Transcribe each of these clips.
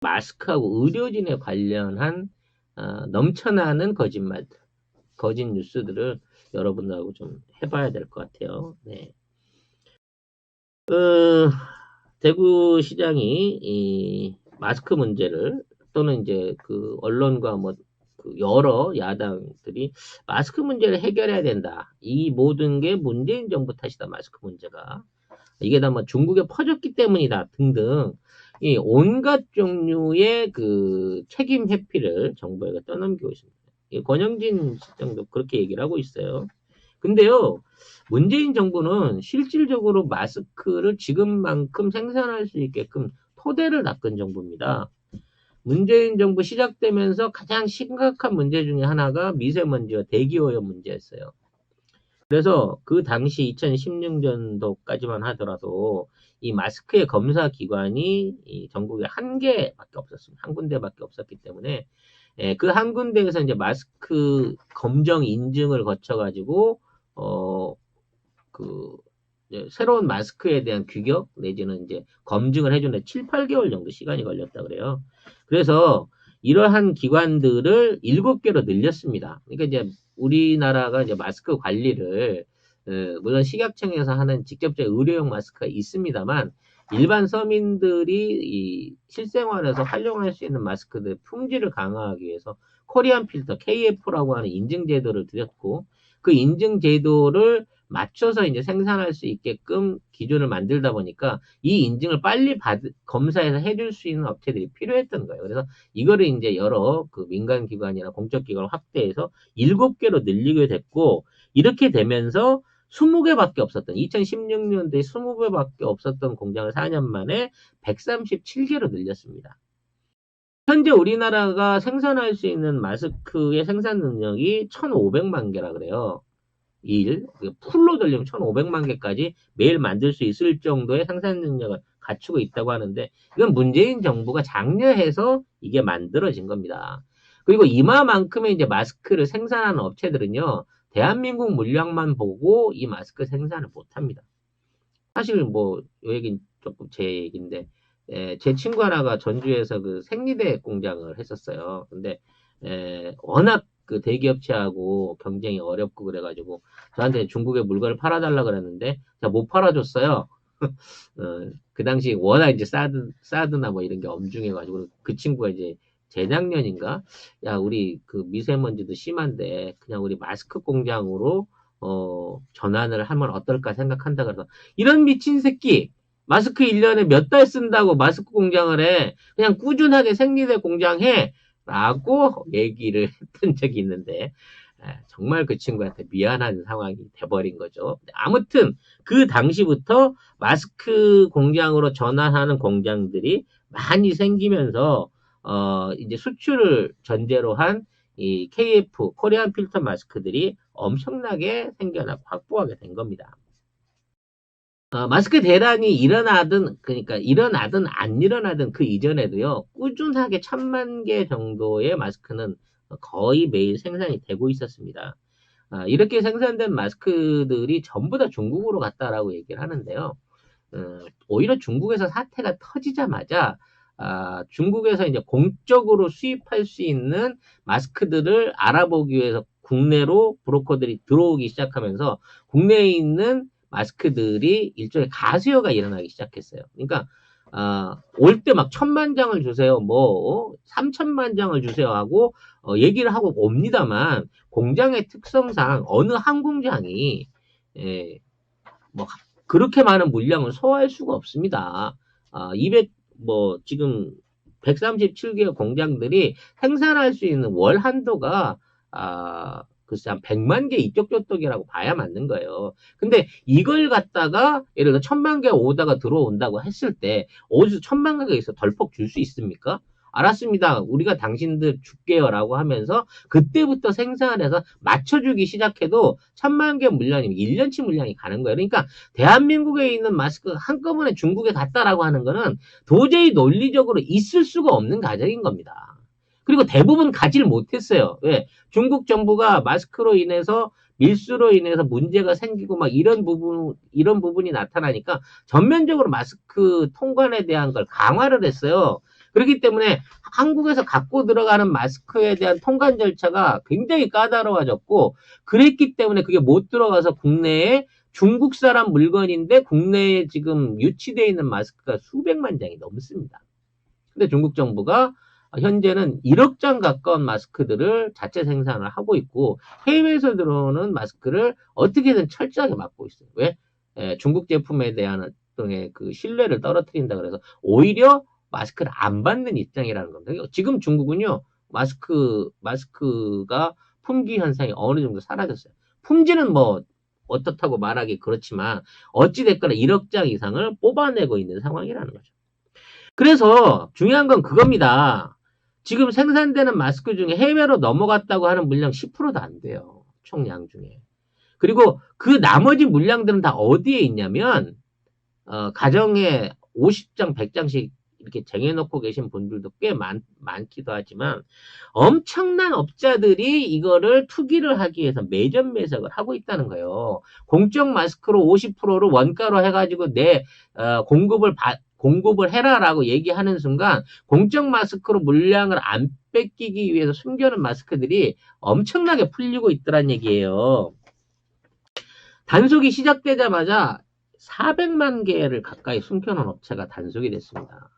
마스크하고 의료진에 관련한 넘쳐나는 거짓말들, 거짓 뉴스들을 여러분들하고 좀 해봐야 될 것 같아요. 네. 대구 시장이 이 마스크 문제를 또는 이제 그 언론과 그 여러 야당들이 마스크 문제를 해결해야 된다. 이 모든 게 문재인 정부 탓이다. 마스크 문제가. 이게 다 뭐 중국에 퍼졌기 때문이다 등등 이 온갖 종류의 그 책임 회피를 정부에게 떠넘기고 있습니다. 권영진 시장도 그렇게 얘기를 하고 있어요. 근데요, 문재인 정부는 실질적으로 마스크를 지금만큼 생산할 수 있게끔 토대를 닦은 정부입니다. 문재인 정부 시작되면서 가장 심각한 문제 중에 하나가 미세먼지와 대기오염 문제였어요. 그래서 그 당시 2016년도까지만 하더라도 이 마스크의 검사 기관이 이 전국에 한 개밖에 없었습니다. 한 군데밖에 없었기 때문에 그 한 군데에서 이제 마스크 검정 인증을 거쳐가지고 그 새로운 마스크에 대한 규격 내지는 이제 검증을 해주는데 7, 8개월 정도 시간이 걸렸다 그래요. 그래서 이러한 기관들을 7개로 늘렸습니다. 그러니까 이제 우리나라가 이제 마스크 관리를 물론 식약청에서 하는 직접적 의료용 마스크가 있습니다만 일반 서민들이 이 실생활에서 활용할 수 있는 마스크들 품질을 강화하기 위해서 코리안 필터 KF라고 하는 인증 제도를 들였고 그 인증 제도를 맞춰서 이제 생산할 수 있게끔 기준을 만들다 보니까 이 인증을 빨리 검사해서 해줄 수 있는 업체들이 필요했던 거예요. 그래서 이거를 이제 여러 그 민간 기관이나 공적 기관을 확대해서 7개로 늘리게 됐고 이렇게 되면서 20개밖에 없었던 2016년도에 20개밖에 없었던 공장을 4년 만에 137개로 늘렸습니다. 현재 우리나라가 생산할 수 있는 마스크의 생산 능력이 1,500만 개라 그래요. 풀로 돌리면 1,500만 개까지 매일 만들 수 있을 정도의 생산 능력을 갖추고 있다고 하는데 이건 문재인 정부가 장려해서 이게 만들어진 겁니다. 그리고 이마만큼의 이제 마스크를 생산하는 업체들은요, 대한민국 물량만 보고 이 마스크 생산을 못 합니다. 사실 요 얘기는 조금 제 얘기인데, 제 친구 하나가 전주에서 그 생리대 공장을 했었어요. 근데, 워낙 그 대기업체하고 경쟁이 어렵고 그래가지고 저한테 중국에 물건을 팔아달라 그랬는데 제가 못 팔아줬어요. 그 당시 워낙 이제 사드나 뭐 이런 게 엄중해가지고 그 친구가 이제 재작년인가 야 우리 그 미세먼지도 심한데 그냥 우리 마스크 공장으로 전환을 하면 어떨까 생각한다 그래서 이런 미친 새끼 마스크 1년에 몇 달 쓴다고 마스크 공장을 해 그냥 꾸준하게 생리대 공장 해 라고 얘기를 했던 적이 있는데 정말 그 친구한테 미안한 상황이 돼버린 거죠. 아무튼 그 당시부터 마스크 공장으로 전환하는 공장들이 많이 생기면서 이제 수출을 전제로 한 이 KF 코리안 필터 마스크들이 엄청나게 생겨나고 확보하게 된 겁니다. 마스크 대란이 그러니까 일어나든 안 일어나든 그 이전에도요, 꾸준하게 1,000만 개 정도의 마스크는 거의 매일 생산이 되고 있었습니다. 이렇게 생산된 마스크들이 전부 다 중국으로 갔다라고 얘기를 하는데요. 오히려 중국에서 사태가 터지자마자 중국에서 이제 공적으로 수입할 수 있는 마스크들을 알아보기 위해서 국내로 브로커들이 들어오기 시작하면서 국내에 있는 마스크들이 일종의 가수요가 일어나기 시작했어요. 그러니까 올 때 막 1,000만 장을 주세요, 3,000만 장을 주세요 하고 얘기를 하고 옵니다만 공장의 특성상 어느 한 공장이 뭐 그렇게 많은 물량을 소화할 수가 없습니다. 지금 137개 공장들이 생산할 수 있는 월 한도가 글쎄 한 100만 개 이쪽 저쪽이라고 봐야 맞는 거예요. 근데 이걸 갖다가 예를 들어 1,000만 개 오다가 들어온다고 했을 때 어디서 1,000만 개가 있어 덜컥 줄 수 있습니까? 알았습니다. 우리가 당신들 줄게요라고 하면서 그때부터 생산을 해서 맞춰주기 시작해도 1,000만 개 물량이면 1년치 물량이 가는 거예요. 그러니까 대한민국에 있는 마스크 한꺼번에 중국에 갔다라고 하는 거는 도저히 논리적으로 있을 수가 없는 가정인 겁니다. 그리고 대부분 가지를 못했어요. 왜? 중국 정부가 마스크로 인해서 밀수로 인해서 문제가 생기고 막 이런 부분이 나타나니까 전면적으로 마스크 통관에 대한 걸 강화를 했어요. 그렇기 때문에 한국에서 갖고 들어가는 마스크에 대한 통관 절차가 굉장히 까다로워졌고, 그랬기 때문에 그게 못 들어가서 국내에 중국 사람 물건인데 국내에 지금 유치되어 있는 마스크가 수백만 장이 넘습니다. 근데 중국 정부가 현재는 1억 장 가까운 마스크들을 자체 생산을 하고 있고, 해외에서 들어오는 마스크를 어떻게든 철저하게 막고 있어요. 왜? 중국 제품에 대한 그 신뢰를 떨어뜨린다 그래서 오히려 마스크를 안 받는 입장이라는 겁니다. 지금 중국은요, 마스크가 품귀 현상이 어느 정도 사라졌어요. 품질은 뭐 어떻다고 말하기 그렇지만 어찌됐거나 1억 장 이상을 뽑아내고 있는 상황이라는 거죠. 그래서 중요한 건 그겁니다. 지금 생산되는 마스크 중에 해외로 넘어갔다고 하는 물량 10%도 안 돼요. 총량 중에. 그리고 그 나머지 물량들은 다 어디에 있냐면 가정에 50장, 100장씩 이렇게 쟁여놓고 계신 분들도 꽤 많기도 하지만 엄청난 업자들이 이거를 투기를 하기 위해서 매점 매석을 하고 있다는 거예요. 공적 마스크로 50%를 원가로 해가지고 내 공급을 해라라고 얘기하는 순간 공적 마스크로 물량을 안 뺏기기 위해서 숨겨놓은 마스크들이 엄청나게 풀리고 있더란 얘기예요. 단속이 시작되자마자 400만 개를 가까이 숨겨놓은 업체가 단속이 됐습니다.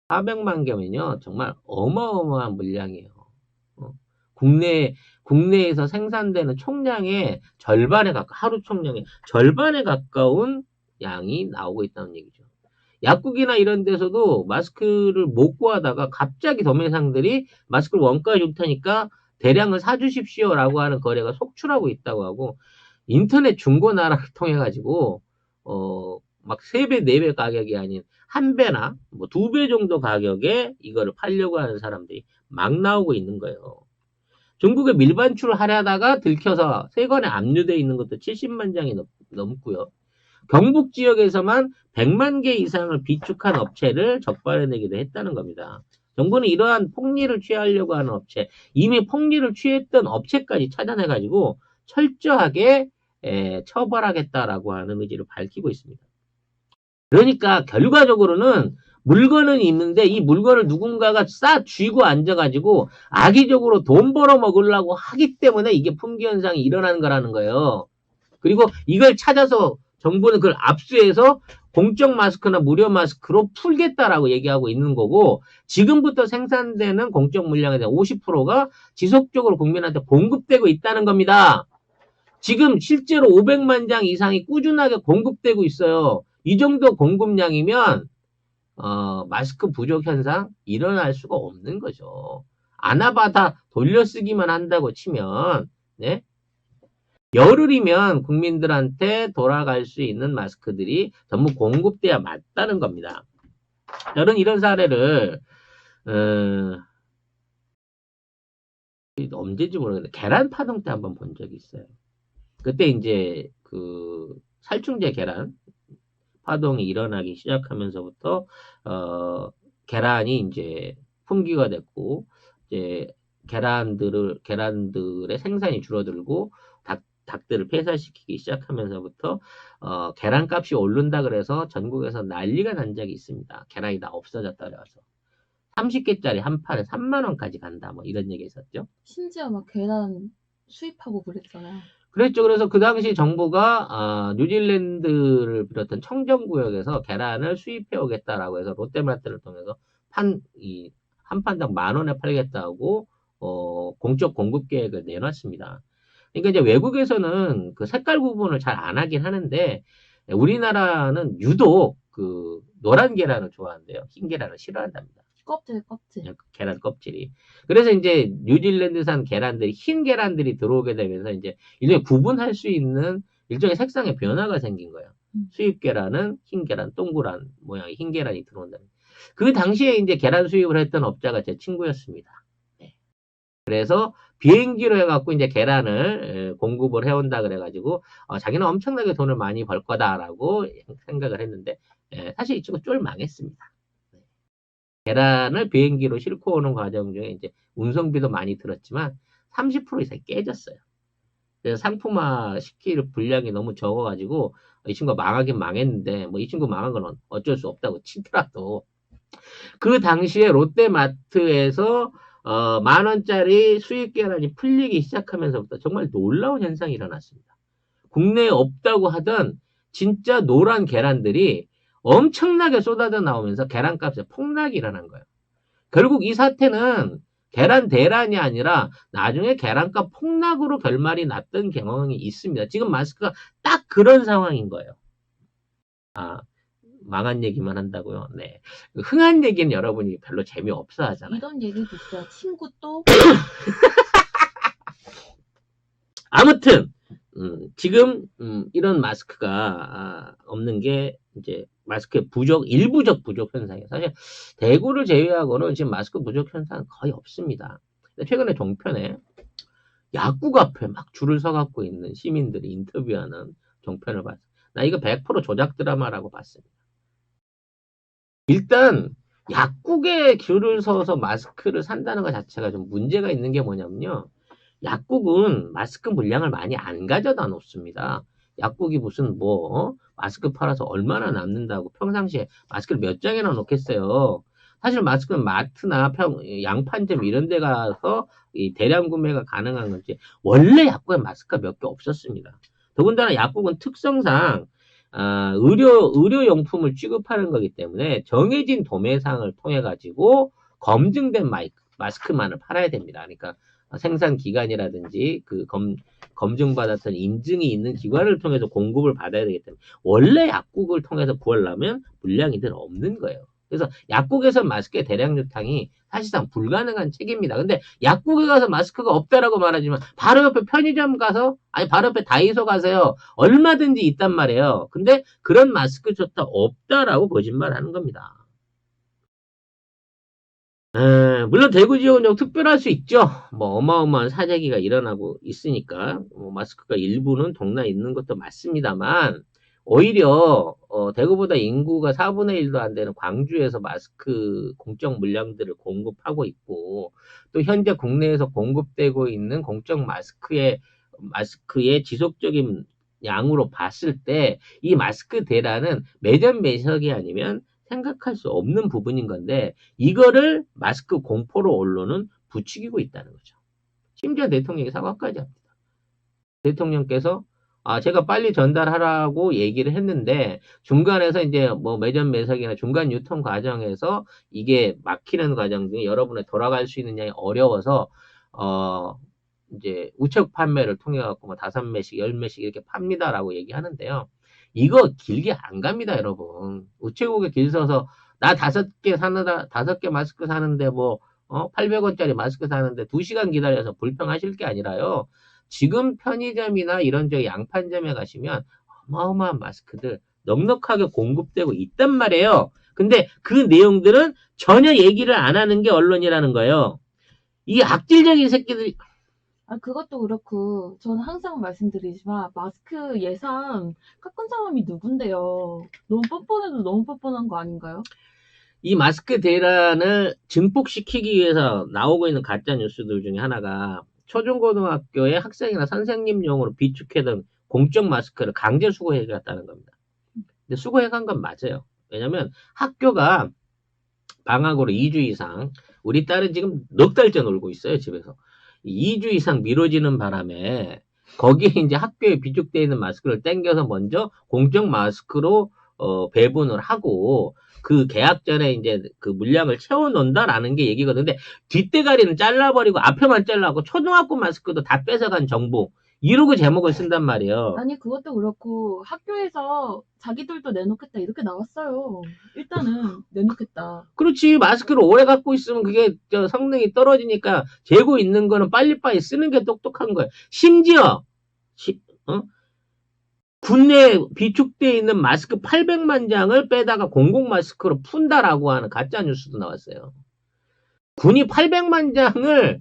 400만 개면요, 정말 어마어마한 물량이에요. 국내에서 생산되는 총량의 하루 총량의 절반에 가까운 양이 나오고 있다는 얘기죠. 약국이나 이런 데서도 마스크를 못 구하다가 갑자기 도매상들이 마스크를 원가에 줄 테니까 대량을 사주십시오라고 하는 거래가 속출하고 있다고 하고, 인터넷 중고나라를 통해 가지고 막 3배, 4배 가격이 아닌 1배나 뭐 2배 정도 가격에 이거를 팔려고 하는 사람들이 막 나오고 있는 거예요. 중국에 밀반출을 하려다가 들켜서 세관에 압류되어 있는 것도 70만 장이 넘고요. 경북 지역에서만 100만 개 이상을 비축한 업체를 적발해내기도 했다는 겁니다. 정부는 이러한 폭리를 취하려고 하는 업체, 이미 폭리를 취했던 업체까지 찾아내가지고 철저하게 처벌하겠다라고 하는 의지를 밝히고 있습니다. 그러니까 결과적으로는 물건은 있는데 이 물건을 누군가가 싸 쥐고 앉아가지고 악의적으로 돈 벌어 먹으려고 하기 때문에 이게 품귀 현상이 일어나는 거라는 거예요. 그리고 이걸 찾아서 정부는 그걸 압수해서 공적 마스크나 무료 마스크로 풀겠다라고 얘기하고 있는 거고, 지금부터 생산되는 공적 물량에 대한 50%가 지속적으로 국민한테 공급되고 있다는 겁니다. 지금 실제로 500만 장 이상이 꾸준하게 공급되고 있어요. 이 정도 공급량이면 마스크 부족 현상 일어날 수가 없는 거죠. 아나바다 돌려쓰기만 한다고 치면, 네? 열흘이면 국민들한테 돌아갈 수 있는 마스크들이 전부 공급돼야 맞다는 겁니다. 저는 이런 사례를 언제인지 모르겠는데 계란 파동 때 한번 본 적이 있어요. 그때 이제 그 살충제 계란 파동이 일어나기 시작하면서부터 계란이 이제 품귀가 됐고, 이제 계란들의 생산이 줄어들고 닭들을 폐사시키기 시작하면서부터 계란값이 오른다 그래서 전국에서 난리가 난 적이 있습니다. 계란이 다 없어졌다 그래서 30개짜리 한 판에 3만 원까지 간다 뭐 이런 얘기 있었죠. 심지어 막 계란 수입하고 그랬잖아요. 그랬죠. 그래서 그 당시 정부가 뉴질랜드를 비롯한 청정구역에서 계란을 수입해 오겠다라고 해서 롯데마트를 통해서 한 판당 10,000원에 팔겠다고 공적 공급 계획을 내놨습니다. 그러니까 이제 외국에서는 그 색깔 구분을 잘 안 하긴 하는데, 우리나라는 유독 그 노란 계란을 좋아한대요. 흰 계란을 싫어한답니다. 껍질. 계란 껍질이. 그래서 이제 뉴질랜드산 계란들이, 흰 계란들이 들어오게 되면서 이제 일종의 구분할 수 있는 일종의 색상의 변화가 생긴 거예요. 수입 계란은 흰 계란, 동그란 모양의 흰 계란이 들어온다. 그 당시에 이제 계란 수입을 했던 업자가 제 친구였습니다. 네. 그래서 비행기로 해갖고 이제 계란을 공급을 해온다 그래가지고 자기는 엄청나게 돈을 많이 벌 거다라고 생각을 했는데, 사실 이 친구 쫄 망했습니다. 계란을 비행기로 싣고 오는 과정 중에 이제 운송비도 많이 들었지만 30% 이상이 깨졌어요. 그래서 상품화 시킬 분량이 너무 적어가지고 이 친구가 망하긴 망했는데, 뭐 이 친구 망한 건 어쩔 수 없다고 치더라도 그 당시에 롯데마트에서 10,000원짜리 수익 계란이 풀리기 시작하면서부터 정말 놀라운 현상이 일어났습니다. 국내에 없다고 하던 진짜 노란 계란들이 엄청나게 쏟아져 나오면서 계란값에 폭락이 일어난 거예요. 결국 이 사태는 계란 대란이 아니라 나중에 계란값 폭락으로 결말이 났던 경향이 있습니다. 지금 마스크가 딱 그런 상황인 거예요. 아, 망한 얘기만 한다고요? 네. 흥한 얘기는 여러분이 별로 재미없어 하잖아요. 이런 얘기도 있어요. 친구 또 아무튼 지금 이런 마스크가 없는 게 이제 마스크의 일부적 부족 현상이에요. 사실 대구를 제외하고는 지금 마스크 부족 현상은 거의 없습니다. 근데 최근에 종편에 약국 앞에 막 줄을 서갖고 있는 시민들이 인터뷰하는 종편을 봤어요. 나 이거 100% 조작 드라마라고 봤습니다. 일단 약국에 줄을 서서 마스크를 산다는 것 자체가 좀 문제가 있는 게 뭐냐면요. 약국은 마스크 물량을 많이 안 가져다 놓습니다. 약국이 무슨 마스크 팔아서 얼마나 남는다고 평상시에 마스크를 몇 장이나 놓겠어요. 사실 마스크는 마트나 양판점 이런 데 가서 이 대량 구매가 가능한 건지 원래 약국에 마스크가 몇 개 없었습니다. 더군다나 약국은 특성상 의료용품을 취급하는 거기 때문에 정해진 도매상을 통해 가지고 검증된 마스크만을 팔아야 됩니다. 그러니까 생산 기간이라든지 검증받았던 인증이 있는 기관을 통해서 공급을 받아야 되기 때문에 원래 약국을 통해서 구하려면 물량이 늘 없는 거예요. 그래서 약국에서 마스크의 대량 유통이 사실상 불가능한 책입니다. 근데 약국에 가서 마스크가 없다라고 말하지만 바로 옆에 편의점 가서 바로 옆에 다이소 가세요. 얼마든지 있단 말이에요. 근데 그런 마스크조차 없다라고 거짓말하는 겁니다. 물론 대구 지역은 좀 특별할 수 있죠. 어마어마한 사재기가 일어나고 있으니까 마스크가 일부는 동나에 있는 것도 맞습니다만 오히려 대구보다 인구가 4분의 1도 안 되는 광주에서 마스크 공적 물량들을 공급하고 있고 또 현재 국내에서 공급되고 있는 공적 마스크의 지속적인 양으로 봤을 때 이 마스크 대란은 매점 매석이 아니면 생각할 수 없는 부분인 건데 이거를 마스크 공포로 언론은 부추기고 있다는 거죠. 심지어 대통령이 사과까지 합니다. 대통령께서 제가 빨리 전달하라고 얘기를 했는데 중간에서 이제 매점 매석이나 중간 유통 과정에서 이게 막히는 과정 중에 여러분의 돌아갈 수 있는 양이 어려워서 이제 우체국 판매를 통해 갖고 5매씩 10매씩 이렇게 팝니다라고 얘기하는데요. 이거 길게 안 갑니다, 여러분. 우체국에 길 서서 나 5개 마스크 사는데 800원짜리 마스크 사는데 2시간 기다려서 불평하실 게 아니라요. 지금 편의점이나 이런 양판점에 가시면 어마어마한 마스크들 넉넉하게 공급되고 있단 말이에요. 근데 그 내용들은 전혀 얘기를 안 하는 게 언론이라는 거예요. 이 악질적인 새끼들이 그것도 그렇고 저는 항상 말씀드리지만 마스크 예산 깎은 사람이 누군데요. 너무 뻔뻔해도 너무 뻔뻔한 거 아닌가요? 이 마스크 대란을 증폭시키기 위해서 나오고 있는 가짜 뉴스들 중에 하나가 초중고등학교의 학생이나 선생님용으로 비축해둔 공적 마스크를 강제 수거해갔다는 겁니다. 근데 수거해간 건 맞아요. 왜냐면 학교가 방학으로 2주 이상 우리 딸은 지금 넉 달째 놀고 있어요, 집에서. 2주 이상 미뤄지는 바람에 거기에 이제 학교에 비축되어 있는 마스크를 땡겨서 먼저 공적 마스크로 배분을 하고 그 개학 전에 이제 그 물량을 채워놓는다라는 게 얘기거든요. 근데 뒷대가리는 잘라버리고 앞에만 잘라고 초등학교 마스크도 다 뺏어간 정부 이러고 제목을 쓴단 말이에요. 아니 그것도 그렇고 학교에서 자기들도 내놓겠다 이렇게 나왔어요. 일단은 내놓겠다. 그렇지. 마스크를 오래 갖고 있으면 그게 성능이 떨어지니까 재고 있는 거는 빨리빨리 쓰는 게 똑똑한 거예요. 심지어 국내에 비축되어 있는 마스크 800만 장을 빼다가 공공 마스크로 푼다라고 하는 가짜 뉴스도 나왔어요. 군이 800만 장을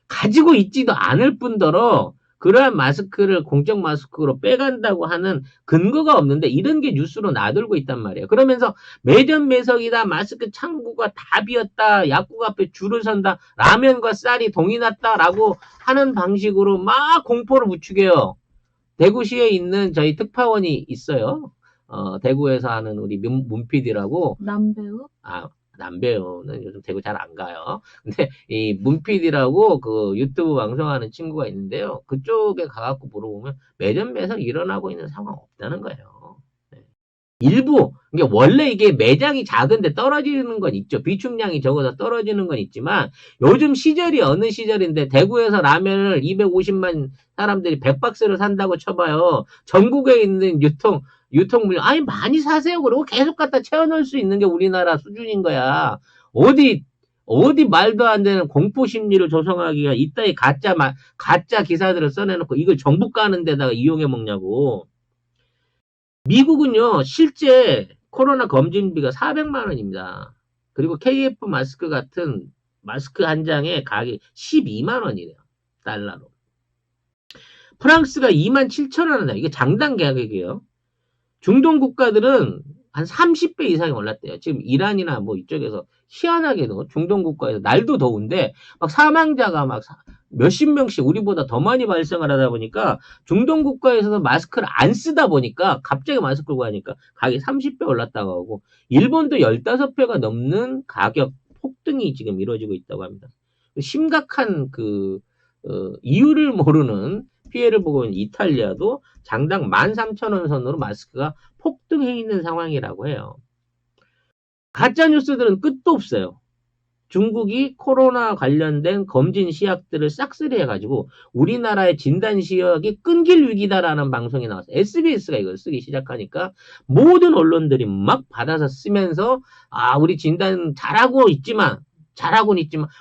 가지고 있지도 않을 뿐더러 그러한 마스크를 공적 마스크로 빼간다고 하는 근거가 없는데 이런 게 뉴스로 나돌고 있단 말이에요. 그러면서 매점 매석이다, 마스크 창구가 다 비었다, 약국 앞에 줄을 선다, 라면과 쌀이 동이 났다라고 하는 방식으로 막 공포를 부추겨요. 대구시에 있는 저희 특파원이 있어요. 대구에서 하는 우리 문PD라고, 남배우? 남배우는 요즘 대구 잘 안 가요. 근데 이 문PD라고 그 유튜브 방송하는 친구가 있는데요. 그쪽에 가갖고 물어보면 매점 매석 일어나고 있는 상황 없다는 거예요. 네. 일부, 그러니까 원래 이게 매장이 작은데 떨어지는 건 있죠. 비축량이 적어서 떨어지는 건 있지만 요즘 시절이 어느 시절인데 대구에서 라면을 250만 사람들이 100박스를 산다고 쳐봐요. 전국에 있는 유통물량, 아니, 많이 사세요. 그러고 계속 갖다 채워넣을 수 있는 게 우리나라 수준인 거야. 어디, 어디 말도 안 되는 공포 심리를 조성하기가 이따위 가짜 기사들을 써내놓고 이걸 정부 까는 데다가 이용해 먹냐고. 미국은요, 실제 코로나 검진비가 400만 원입니다. 그리고 KF 마스크 같은 마스크 한 장에 가격이 12만 원이래요. 달러로. 프랑스가 2만 7천 원이다. 이게 장당 가격이에요. 중동 국가들은 한 30배 이상이 올랐대요. 지금 이란이나 뭐 이쪽에서 희한하게도 중동 국가에서 날도 더운데 막 사망자가 막 몇십 명씩 우리보다 더 많이 발생을 하다 보니까 중동 국가에서는 마스크를 안 쓰다 보니까 갑자기 마스크를 구하니까 가격이 30배 올랐다고 하고 일본도 15배가 넘는 가격 폭등이 지금 이루어지고 있다고 합니다. 심각한 이유를 모르는 피해를 보고 있는 이탈리아도 장당 13,000원 선으로 마스크가 폭등해 있는 상황이라고 해요. 가짜 뉴스들은 끝도 없어요. 중국이 코로나 관련된 검진 시약들을 싹쓸이 해가지고 우리나라의 진단 시약이 끊길 위기다라는 방송이 나왔어요. SBS가 이걸 쓰기 시작하니까 모든 언론들이 막 받아서 쓰면서 우리 진단 잘하고는 있지만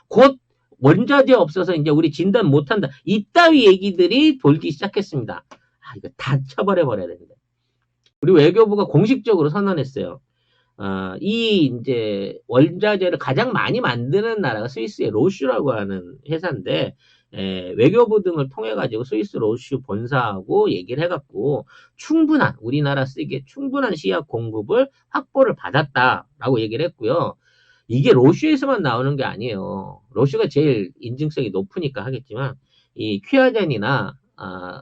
곧 원자재 없어서 이제 우리 진단 못한다. 이따위 얘기들이 돌기 시작했습니다. 이거 다 처벌해버려야 되는데. 우리 외교부가 공식적으로 선언했어요. 이제 원자재를 가장 많이 만드는 나라가 스위스의 로슈라고 하는 회사인데, 외교부 등을 통해가지고 스위스 로슈 본사하고 얘기를 해갖고 우리나라 쓰기에 충분한 시약 공급을 확보를 받았다라고 얘기를 했고요. 이게 로슈에서만 나오는 게 아니에요. 로슈가 제일 인증성이 높으니까 하겠지만 이 퀴아젠이나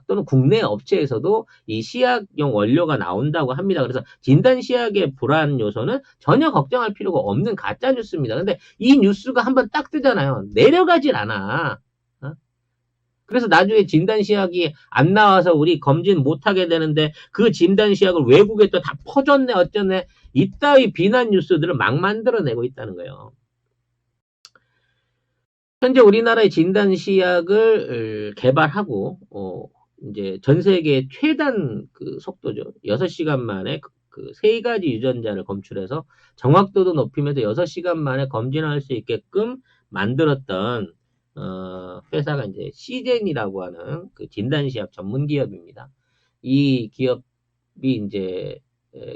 또는 국내 업체에서도 이 시약용 원료가 나온다고 합니다. 그래서 진단 시약의 불안 요소는 전혀 걱정할 필요가 없는 가짜 뉴스입니다. 근데 이 뉴스가 한번 딱 뜨잖아요. 내려가질 않아. 그래서 나중에 진단 시약이 안 나와서 우리 검진 못하게 되는데 그 진단 시약을 외국에 또 다 퍼졌네 어쩌네 이따위 비난 뉴스들을 막 만들어내고 있다는 거예요. 현재 우리나라의 진단 시약을 개발하고 이제 전 세계 최단 속도죠. 6시간 만에 세 가지 유전자를 검출해서 정확도도 높이면서 6시간 만에 검진할 수 있게끔 만들었던 회사가 이제 시젠이라고 하는 진단시약 전문 기업입니다. 이 기업이 이제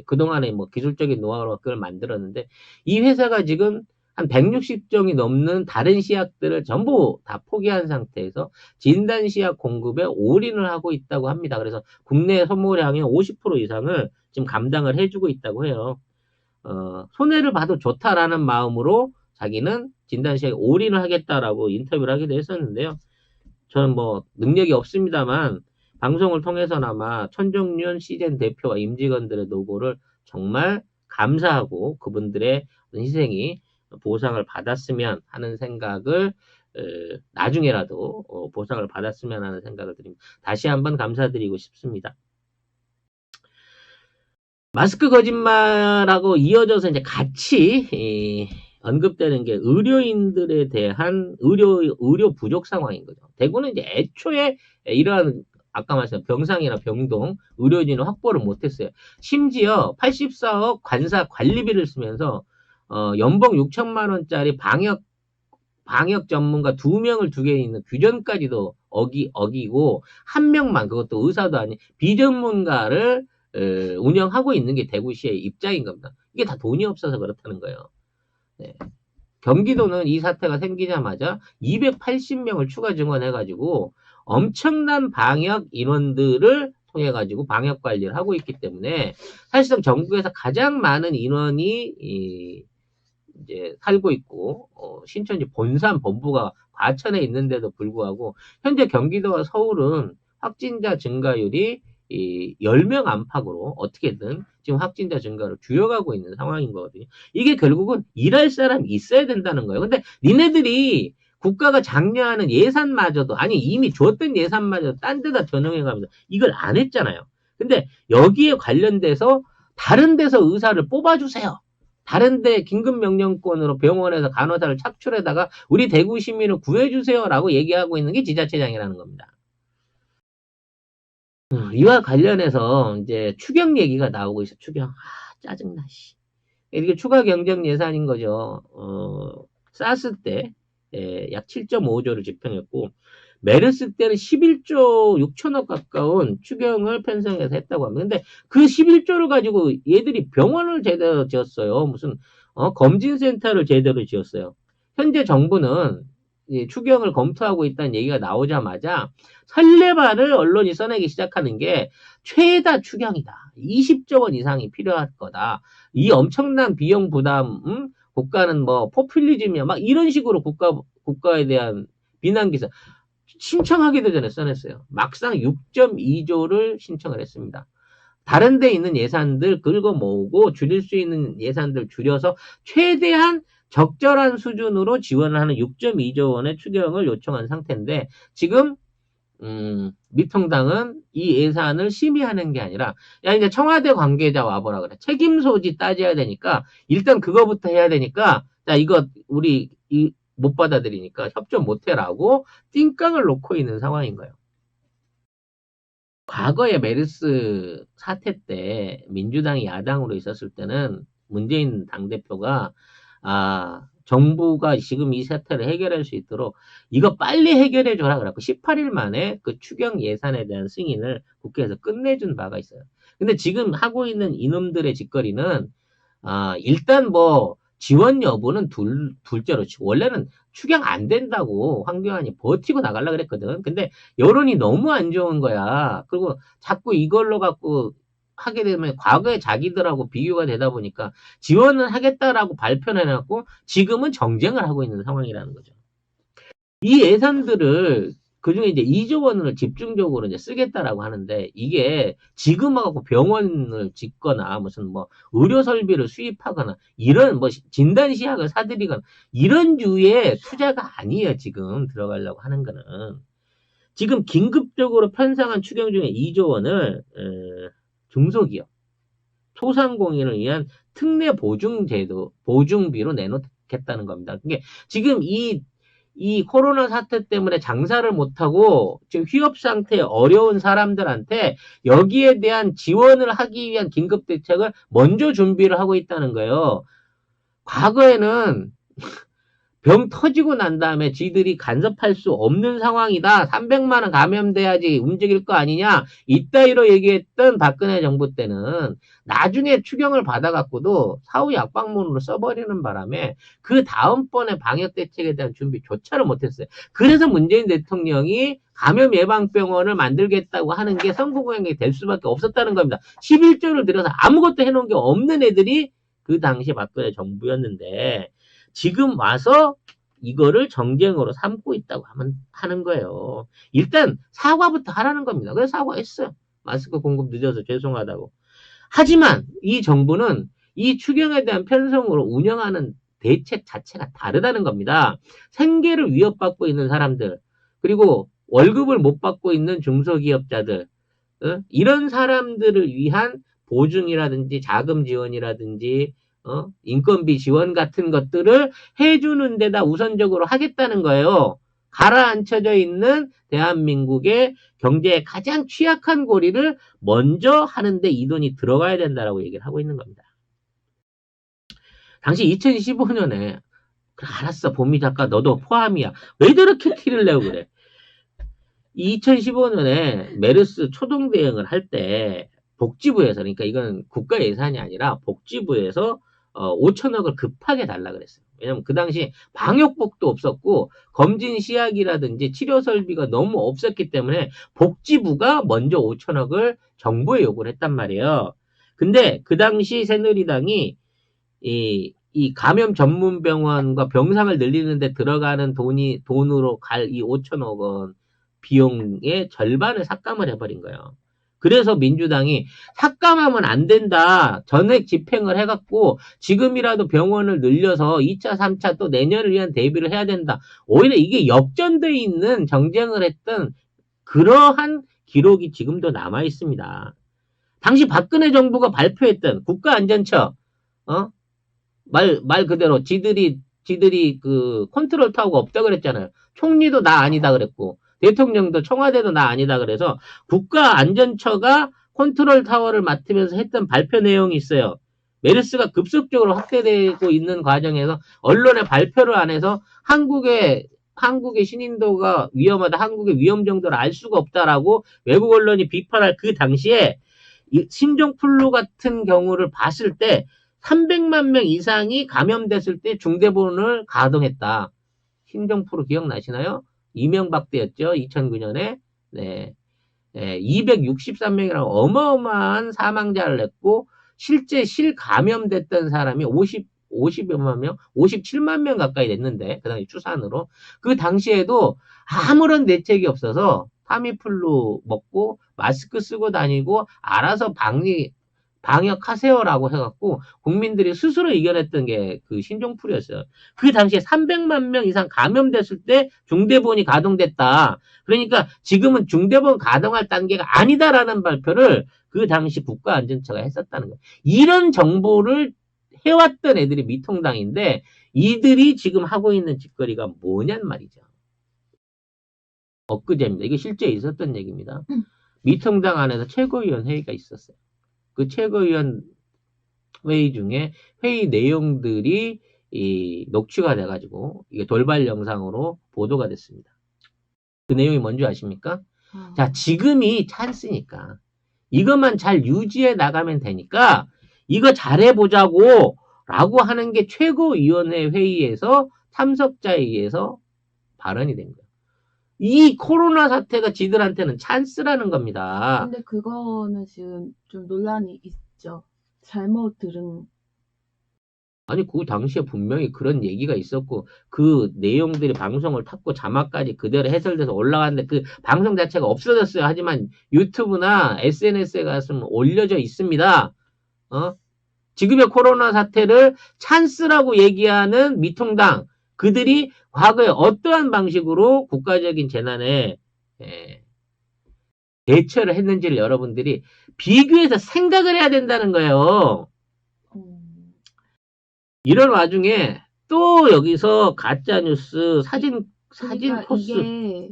그동안에 뭐 기술적인 노하우로 그걸 만들었는데 이 회사가 지금 한 160종이 넘는 다른 시약들을 전부 다 포기한 상태에서 진단시약 공급에 올인을 하고 있다고 합니다. 그래서 국내 소모량의 50% 이상을 지금 감당을 해주고 있다고 해요. 손해를 봐도 좋다라는 마음으로 자기는 진단시약에 올인을 하겠다라고 인터뷰를 하기도 했었는데요. 저는 뭐 능력이 없습니다만 방송을 통해서나마 천정윤 시젠 대표와 임직원들의 노고를 정말 감사하고 그분들의 희생이 보상을 받았으면 하는 생각을 나중에라도 보상을 받았으면 하는 생각을 드립니다. 다시 한번 감사드리고 싶습니다. 마스크 거짓말하고 이어져서 이제 같이 언급되는 게 의료인들에 대한 의료 부족 상황인 거죠. 대구는 이제 애초에 이러한 아까 말씀드린 병상이나 병동 의료진을 확보를 못했어요. 심지어 84억 관사 관리비를 쓰면서 연봉 6천만 원짜리 방역 전문가 2명을 두게 있는 규정까지도 어기고 한 명만 그것도 의사도 아닌 비전문가를 운영하고 있는 게 대구시의 입장인 겁니다. 이게 다 돈이 없어서 그렇다는 거예요. 네. 경기도는 이 사태가 생기자마자 280명을 추가 증원해가지고 엄청난 방역 인원들을 통해가지고 방역 관리를 하고 있기 때문에 사실상 전국에서 가장 많은 인원이 이제 살고 있고 신천지 본산 본부가 과천에 있는데도 불구하고 현재 경기도와 서울은 확진자 증가율이 이 10명 안팎으로 어떻게든 지금 확진자 증가를 줄여가고 있는 상황인 거거든요. 이게 결국은 일할 사람이 있어야 된다는 거예요. 근데 니네들이 국가가 장려하는 예산마저도, 아니 이미 줬던 예산마저도 딴 데다 전용해가면서 이걸 안 했잖아요. 근데 여기에 관련돼서 다른 데서 의사를 뽑아주세요. 다른 데 긴급명령권으로 병원에서 간호사를 착출해다가 우리 대구 시민을 구해주세요라고 얘기하고 있는 게 지자체장이라는 겁니다. 이와 관련해서 이제 추경 얘기가 나오고 있어. 추경. 짜증나, 씨. 이게 추가 경정 예산인 거죠. 사스 때, 약 7.5조를 집행했고, 메르스 때는 11조 6천억 가까운 추경을 편성해서 했다고 합니다. 근데 그 11조를 가지고 얘들이 병원을 제대로 지었어요. 무슨, 검진센터를 제대로 지었어요. 현재 정부는 추경을 검토하고 있다는 얘기가 나오자마자 설레발을 언론이 써내기 시작하는 게 최다 추경이다. 20조 원 이상이 필요할 거다. 이 엄청난 비용 부담, 국가는 뭐 포퓰리즘이야. 막 이런 식으로 국가에 대한 비난 기사 신청하기도 전에 써냈어요. 막상 6.2조를 신청을 했습니다. 다른 데 있는 예산들 긁어 모으고 줄일 수 있는 예산들 줄여서 최대한 적절한 수준으로 지원을 하는 6.2조 원의 추경을 요청한 상태인데 지금 미통당은 이 예산을 심의하는 게 아니라 야 이제 청와대 관계자 와보라 그래. 책임 소지 따져야 되니까 일단 그거부터 해야 되니까 자 이거 우리 못 받아들이니까 협조 못 해라고 띵깡을 놓고 있는 상황인 거예요. 과거에 메르스 사태 때 민주당이 야당으로 있었을 때는 문재인 당대표가 정부가 지금 이 사태를 해결할 수 있도록 이거 빨리 해결해 줘라 그래갖고 18일 만에 그 추경 예산에 대한 승인을 국회에서 끝내준 바가 있어요. 근데 지금 하고 있는 이놈들의 짓거리는 일단 뭐 지원 여부는 둘째로 치고 원래는 추경 안 된다고 황교안이 버티고 나가려고 그랬거든. 근데 여론이 너무 안 좋은 거야. 그리고 자꾸 이걸로 갖고 하게 되면 과거에 자기들하고 비교가 되다 보니까 지원을 하겠다라고 발표를 해놨고 지금은 정쟁을 하고 있는 상황이라는 거죠. 이 예산들을 그중에 이제 2조 원을 집중적으로 이제 쓰겠다라고 하는데 이게 지금 하고 병원을 짓거나 무슨 뭐 의료 설비를 수입하거나 이런 뭐 진단 시약을 사들이거나 이런 류의 투자가 아니에요. 지금 들어가려고 하는 거는 지금 긴급적으로 편성한 추경 중에 2조 원을 중소기업 소상공인을 위한 특례 보증제도 보증비로 내놓겠다는 겁니다. 그게 지금 이 코로나 사태 때문에 장사를 못하고 지금 휴업 상태에 어려운 사람들한테 여기에 대한 지원을 하기 위한 긴급 대책을 먼저 준비를 하고 있다는 거예요. 과거에는 병 터지고 난 다음에 지들이 간섭할 수 없는 상황이다. 300만 원 감염돼야지 움직일 거 아니냐. 이따위로 얘기했던 박근혜 정부 때는 나중에 추경을 받아갖고도 사후 약방문으로 써버리는 바람에 그 다음번에 방역 대책에 대한 준비조차를 못했어요. 그래서 문재인 대통령이 감염 예방병원을 만들겠다고 하는 게 선거공약이 될 수밖에 없었다는 겁니다. 11조를 들여서 아무것도 해놓은 게 없는 애들이 그 당시 박근혜 정부였는데 지금 와서 이거를 정쟁으로 삼고 있다고 하는 거예요. 일단 사과부터 하라는 겁니다. 그래서 사과했어요. 마스크 공급 늦어서 죄송하다고. 하지만 이 정부는 이 추경에 대한 편성으로 운영하는 대책 자체가 다르다는 겁니다. 생계를 위협받고 있는 사람들, 그리고 월급을 못 받고 있는 중소기업자들, 이런 사람들을 위한 보증이라든지 자금 지원이라든지 인건비 지원 같은 것들을 해주는 데다 우선적으로 하겠다는 거예요. 가라앉혀져 있는 대한민국의 경제에 가장 취약한 고리를 먼저 하는데 이 돈이 들어가야 된다라고 얘기를 하고 있는 겁니다. 당시 2015년에 그래 알았어 보미 작가 너도 포함이야. 왜 저렇게 티를 내고 그래. 2015년에 메르스 초동 대응을 할 때 복지부에서 그러니까 이건 국가 예산이 아니라 복지부에서 5천억을 급하게 달라 그랬어요. 왜냐면 그 당시 방역복도 없었고 검진 시약이라든지 치료 설비가 너무 없었기 때문에 복지부가 먼저 5천억을 정부에 요구를 했단 말이에요. 근데 그 당시 새누리당이 이 감염 전문 병원과 병상을 늘리는데 들어가는 돈으로 갈 이 5천억 원 비용의 절반을 삭감을 해버린 거예요. 그래서 민주당이 삭감하면 안 된다. 전액 집행을 해갖고 지금이라도 병원을 늘려서 2차, 3차 또 내년을 위한 대비를 해야 된다. 오히려 이게 역전돼 있는 정쟁을 했던 그러한 기록이 지금도 남아 있습니다. 당시 박근혜 정부가 발표했던 국가안전처, 말 그대로 지들이 그 컨트롤 타워가 없다 그랬잖아요. 총리도 나 아니다 그랬고, 대통령도 청와대도 나 아니다 그래서 국가안전처가 컨트롤 타워를 맡으면서 했던 발표 내용이 있어요. 메르스가 급속적으로 확대되고 있는 과정에서 언론에 발표를 안 해서 한국의 신인도가 위험하다, 한국의 위험 정도를 알 수가 없다라고 외국 언론이 비판할 그 당시에 신종플루 같은 경우를 봤을 때 300만 명 이상이 감염됐을 때 중대본을 가동했다. 신종플루 기억나시나요? 이명박 때였죠. 2009년에. 네. 263명이라고 어마어마한 사망자를 냈고 실제 실감염됐던 사람이 50여만 명, 57만 명 가까이 됐는데 그 당시 추산으로 그 당시에도 아무런 대책이 없어서 타미플루 먹고 마스크 쓰고 다니고 알아서 방역하세요라고 해갖고 국민들이 스스로 이겨냈던 게 그 신종플루였어요. 그 당시에 300만 명 이상 감염됐을 때 중대본이 가동됐다. 그러니까 지금은 중대본 가동할 단계가 아니다라는 발표를 그 당시 국가안전처가 했었다는 거예요. 이런 정보를 해왔던 애들이 미통당인데 이들이 지금 하고 있는 짓거리가 뭐냔 말이죠. 엊그제입니다. 이게 실제 있었던 얘기입니다. 미통당 안에서 최고위원 회의가 있었어요. 그 최고위원 회의 중에 회의 내용들이 녹취가 돼가지고 이게 돌발 영상으로 보도가 됐습니다. 그 내용이 뭔지 아십니까? 자, 지금이 찬스니까 이것만 잘 유지해 나가면 되니까 이거 잘해보자고 라고 하는 게 최고위원회 회의에서 참석자에 의해서 발언이 된 거예요. 이 코로나 사태가 지들한테는 찬스라는 겁니다. 근데 그거는 지금 좀 논란이 있죠. 잘못 들은. 아니, 그 당시에 분명히 그런 얘기가 있었고, 그 내용들이 방송을 탔고, 자막까지 그대로 해설돼서 올라갔는데, 그 방송 자체가 없어졌어요. 하지만 유튜브나 SNS에 가서 올려져 있습니다. 지금의 코로나 사태를 찬스라고 얘기하는 미통당, 그들이 과거에 어떠한 방식으로 국가적인 재난에 대처를 했는지를 여러분들이 비교해서 생각을 해야 된다는 거예요. 이런 와중에 또 여기서 가짜뉴스 사진 그러니까 포스. 이게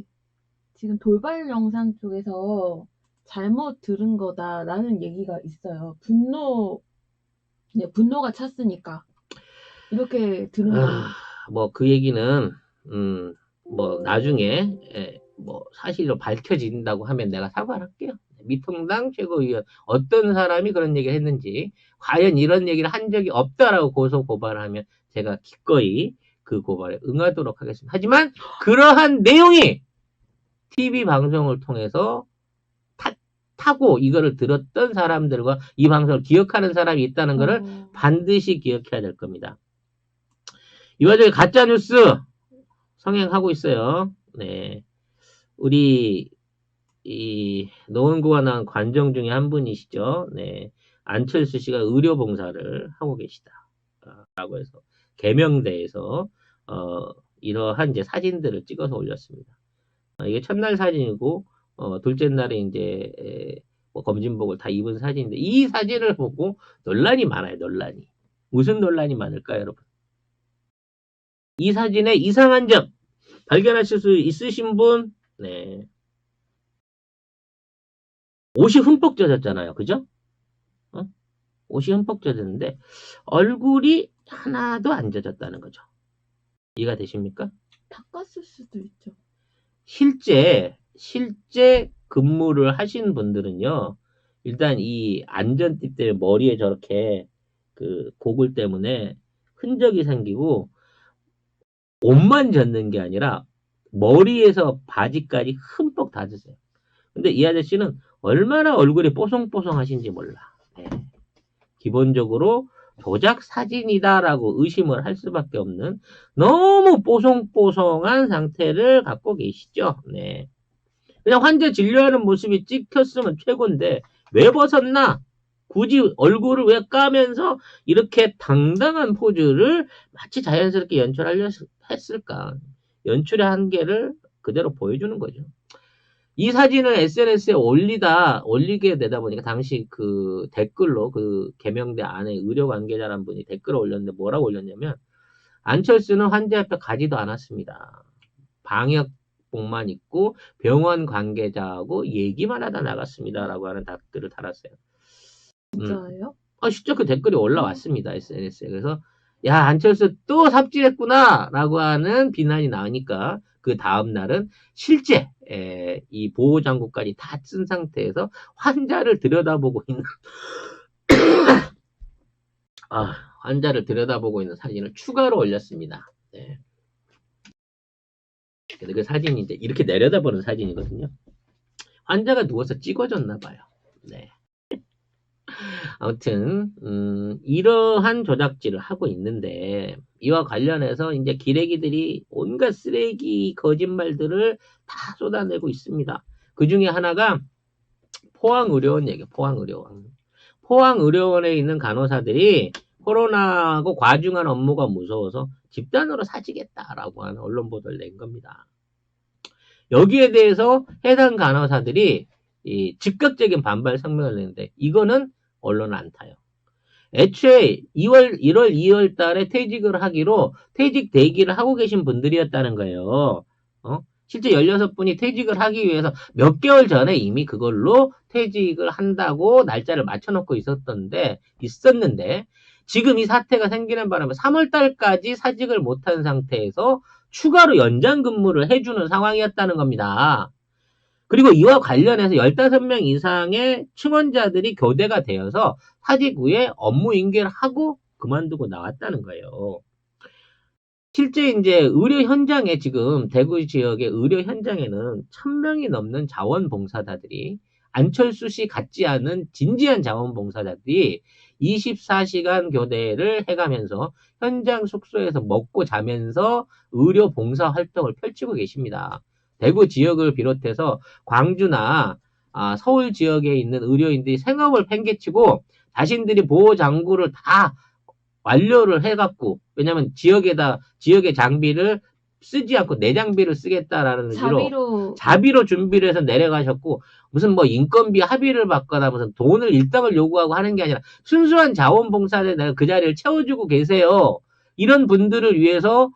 지금 돌발 영상 쪽에서 잘못 들은 거다라는 얘기가 있어요. 분노가 찼으니까 이렇게 들은 거예요. 뭐 그 얘기는 뭐 나중에 뭐 사실로 밝혀진다고 하면 내가 사과를 할게요. 미통당 최고위원 어떤 사람이 그런 얘기를 했는지 과연 이런 얘기를 한 적이 없다라고 고소 고발을 하면 제가 기꺼이 그 고발에 응하도록 하겠습니다. 하지만 그러한 내용이 TV 방송을 통해서 타고 이거를 들었던 사람들과 이 방송을 기억하는 사람이 있다는 것을 반드시 기억해야 될 겁니다. 이 와중에 가짜뉴스 성행하고 있어요. 네. 우리 이 노원구가 나온 관정 중에 한 분이시죠. 네. 안철수 씨가 의료 봉사를 하고 계시다. 라고 해서 계명대에서 이러한 이제 사진들을 찍어서 올렸습니다. 이게 첫날 사진이고 둘째 날에 이제 뭐 검진복을 다 입은 사진인데 이 사진을 보고 논란이 많아요. 논란이. 무슨 논란이 많을까요, 여러분? 이 사진에 이상한 점 발견하실 수 있으신 분? 네. 옷이 흠뻑 젖었잖아요. 그죠? 옷이 흠뻑 젖었는데 얼굴이 하나도 안 젖었다는 거죠. 이해가 되십니까? 닦았을 수도 있죠. 실제 근무를 하신 분들은요. 일단 이 안전띠 때문에 머리에 저렇게 그 고글 때문에 흔적이 생기고 옷만 젖는 게 아니라 머리에서 바지까지 흠뻑 다 젖어요. 근데 이 아저씨는 얼마나 얼굴이 뽀송뽀송하신지 몰라. 네. 기본적으로 조작 사진이다라고 의심을 할 수밖에 없는 너무 뽀송뽀송한 상태를 갖고 계시죠. 네. 그냥 환자 진료하는 모습이 찍혔으면 최고인데 왜 벗었나? 굳이 얼굴을 왜 까면서 이렇게 당당한 포즈를 마치 자연스럽게 연출하려 했을까? 연출의 한계를 그대로 보여주는 거죠. 이 사진을 SNS에 올리게 되다 보니까 당시 그 댓글로 그 개명대 안에 의료 관계자란 분이 댓글을 올렸는데 뭐라고 올렸냐면 안철수는 환자 옆에 가지도 않았습니다. 방역복만 입고 병원 관계자하고 얘기만 하다 나갔습니다라고 하는 댓글을 달았어요. 진짜예요? 진짜 그 댓글이 올라왔습니다. SNS에. 그래서 야 안철수 또 삽질했구나 라고 하는 비난이 나오니까 그 다음 날은 실제 이 보호장구까지 다 쓴 상태에서 환자를 들여다보고 있는 환자를 들여다보고 있는 사진을 추가로 올렸습니다. 네. 근데 그 사진이 이제 이렇게 내려다보는 사진이거든요. 환자가 누워서 찍어줬나 봐요. 네. 아무튼 이러한 조작질을 하고 있는데 이와 관련해서 이제 기레기들이 온갖 쓰레기 거짓말들을 다 쏟아내고 있습니다. 그 중에 하나가 포항의료원 얘기예요. 포항의료원에 있는 간호사들이 코로나하고 과중한 업무가 무서워서 집단으로 사직했다라고 하는 언론 보도를 낸 겁니다. 여기에 대해서 해당 간호사들이 즉각적인 반발 성명을 냈는데 이거는 언론은 안 타요. 애초에 1월 2월 달에 퇴직을 하기로 퇴직 대기를 하고 계신 분들이었다는 거예요. 실제 16분이 퇴직을 하기 위해서 몇 개월 전에 이미 그걸로 퇴직을 한다고 날짜를 맞춰놓고 있었는데 지금 이 사태가 생기는 바람에 3월 달까지 사직을 못한 상태에서 추가로 연장 근무를 해주는 상황이었다는 겁니다. 그리고 이와 관련해서 15명 이상의 충원자들이 교대가 되어서 사직 후에 업무 인계를 하고 그만두고 나왔다는 거예요. 실제 이제 의료 현장에 지금 대구 지역의 의료 현장에는 1000명이 넘는 자원봉사자들이 안철수 씨 같지 않은 진지한 자원봉사자들이 24시간 교대를 해가면서 현장 숙소에서 먹고 자면서 의료 봉사 활동을 펼치고 계십니다. 대구 지역을 비롯해서 광주나 서울 지역에 있는 의료인들이 생업을 팽개치고 자신들이 보호장구를 다 완료를 해갖고 왜냐면 지역의 장비를 쓰지 않고 내 장비를 쓰겠다라는 의지로 자비로 준비를 해서 내려가셨고 무슨 뭐 인건비 합의를 받거나 무슨 돈을 일당을 요구하고 하는 게 아니라 순수한 자원봉사를 내가 그 자리를 채워주고 계세요. 이런 분들을 위해서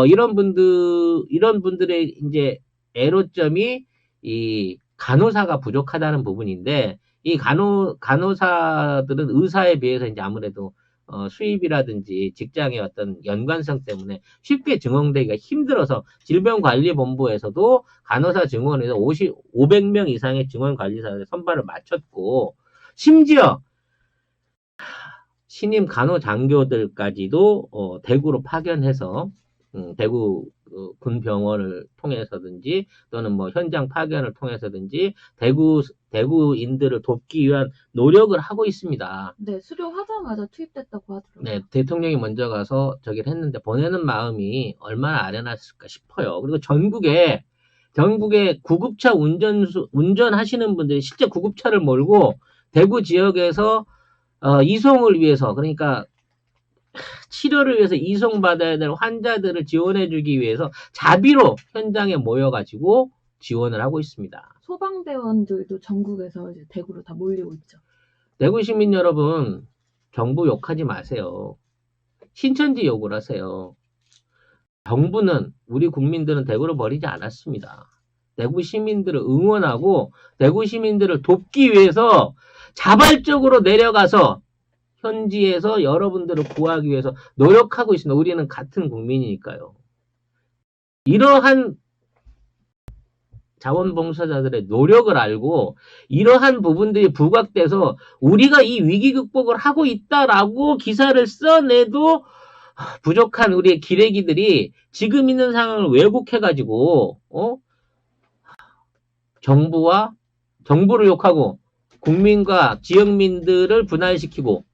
이런 분들의 이제 애로점이 이 간호사가 부족하다는 부분인데 이 간호사들은 의사에 비해서 이제 아무래도 수입이라든지 직장의 어떤 연관성 때문에 쉽게 증원되기가 힘들어서 질병관리본부에서도 간호사 증원에서 500명 이상의 증원관리사를 선발을 마쳤고 심지어 신임 간호장교들까지도 대구로 파견해서 대구 군병원을 통해서든지 또는 뭐 현장 파견을 통해서든지 대구인들을 돕기 위한 노력을 하고 있습니다. 네, 수료하자마자 투입됐다고 하더라고요. 네, 대통령이 먼저 가서 저기를 했는데 보내는 마음이 얼마나 아련했을까 싶어요. 그리고 전국에 구급차 운전하시는 분들이 실제 구급차를 몰고 대구 지역에서 이송을 위해서 그러니까 치료를 위해서 이송받아야 될 환자들을 지원해주기 위해서 자비로 현장에 모여가지고 지원을 하고 있습니다. 소방대원들도 전국에서 이제 대구로 다 몰리고 있죠. 대구 시민 여러분, 정부 욕하지 마세요. 신천지 욕을 하세요. 정부는 우리 국민들은 대구를 버리지 않았습니다. 대구 시민들을 응원하고 대구 시민들을 돕기 위해서 자발적으로 내려가서 현지에서 여러분들을 구하기 위해서 노력하고 있습니다. 우리는 같은 국민이니까요. 이러한 자원봉사자들의 노력을 알고 이러한 부분들이 부각돼서 우리가 이 위기 극복을 하고 있다라고 기사를 써내도 부족한 우리의 기레기들이 지금 있는 상황을 왜곡해가지고 정부를 욕하고 국민과 지역민들을 분할시키고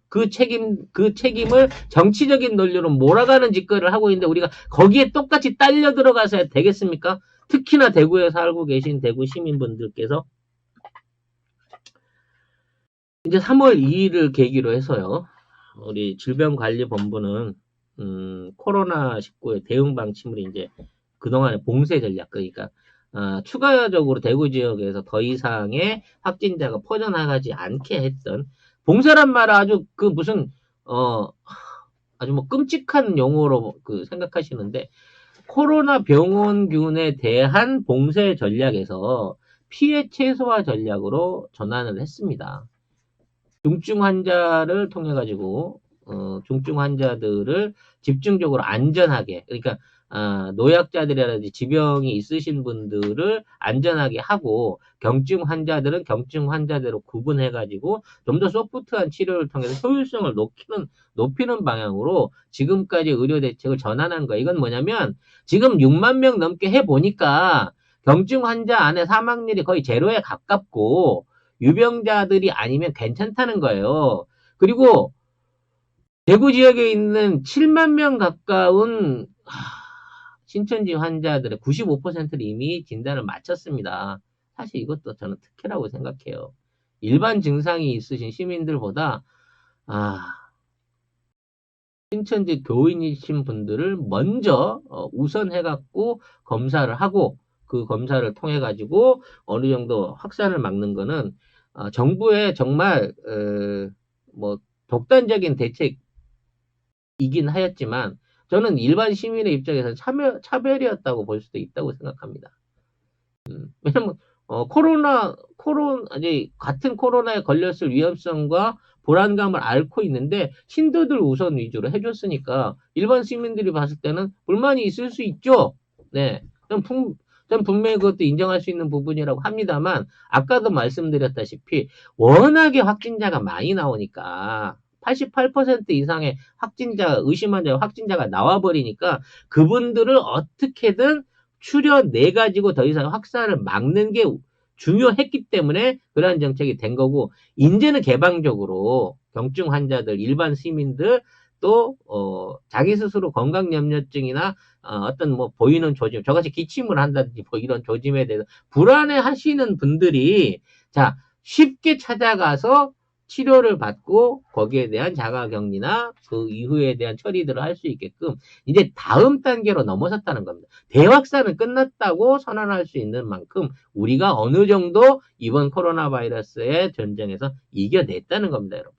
그 책임을 정치적인 논리로 몰아가는 짓거리를 하고 있는데 우리가 거기에 똑같이 딸려 들어가서 되겠습니까? 특히나 대구에 살고 계신 대구 시민분들께서 이제 3월 2일을 계기로 해서요. 우리 질병관리본부는 코로나19의 대응 방침으로 이제 그동안의 봉쇄 전략, 그러니까 추가적으로 대구 지역에서 더 이상의 확진자가 퍼져나가지 않게 했던, 봉쇄란 말은 아주 그 무슨 아주 뭐 끔찍한 용어로 그 생각하시는데, 코로나 병원균에 대한 봉쇄 전략에서 피해 최소화 전략으로 전환을 했습니다. 중증 환자를 통해 가지고 중증 환자들을 집중적으로 안전하게, 그러니까 노약자들이라든지 지병이 있으신 분들을 안전하게 하고, 경증 환자들은 경증 환자대로 구분해 가지고 좀 더 소프트한 치료를 통해서 효율성을 높이는 방향으로 지금까지 의료 대책을 전환한 거예요. 이건 뭐냐면 지금 6만 명 넘게 해 보니까 경증 환자 안에 사망률이 거의 제로에 가깝고 유병자들이 아니면 괜찮다는 거예요. 그리고 대구 지역에 있는 7만 명 가까운 신천지 환자들의 95%를 이미 진단을 마쳤습니다. 사실 이것도 저는 특혜라고 생각해요. 일반 증상이 있으신 시민들보다 신천지 교인이신 분들을 먼저 우선해갖고 검사를 하고, 그 검사를 통해가지고 어느 정도 확산을 막는 거는 정부의 정말 뭐 독단적인 대책이긴 하였지만, 저는 일반 시민의 입장에서 차별이었다고 볼 수도 있다고 생각합니다. 왜냐면 이제 같은 코로나에 걸렸을 위험성과 불안감을 앓고 있는데 신도들 우선 위주로 해줬으니까 일반 시민들이 봤을 때는 불만이 있을 수 있죠. 네, 전 분명히 그것도 인정할 수 있는 부분이라고 합니다만, 아까도 말씀드렸다시피 워낙에 확진자가 많이 나오니까 88% 이상의 의심 환자 확진자가 나와버리니까 그분들을 어떻게든 추려내가지고 더 이상 확산을 막는 게 중요했기 때문에 그러한 정책이 된 거고, 이제는 개방적으로 경증 환자들, 일반 시민들, 또 자기 스스로 건강염려증이나 어떤 뭐 보이는 조짐, 저같이 기침을 한다든지 뭐 이런 조짐에 대해서 불안해 하시는 분들이 쉽게 찾아가서 치료를 받고 거기에 대한 자가격리나 그 이후에 대한 처리들을 할 수 있게끔 이제 다음 단계로 넘어섰다는 겁니다. 대확산은 끝났다고 선언할 수 있는 만큼 우리가 어느 정도 이번 코로나 바이러스의 전쟁에서 이겨냈다는 겁니다, 여러분.